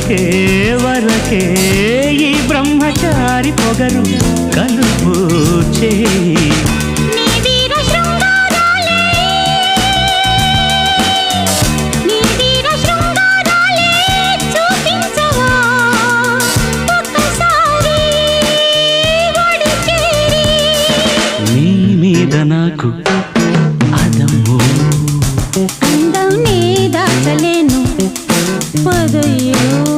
వరకే వరకే ఈ బ్రహ్మచారి పొగరు కలుపు చేయి నీ మీద నాకు అదమ్మో అందం నీ దాచలేను పదయ్యో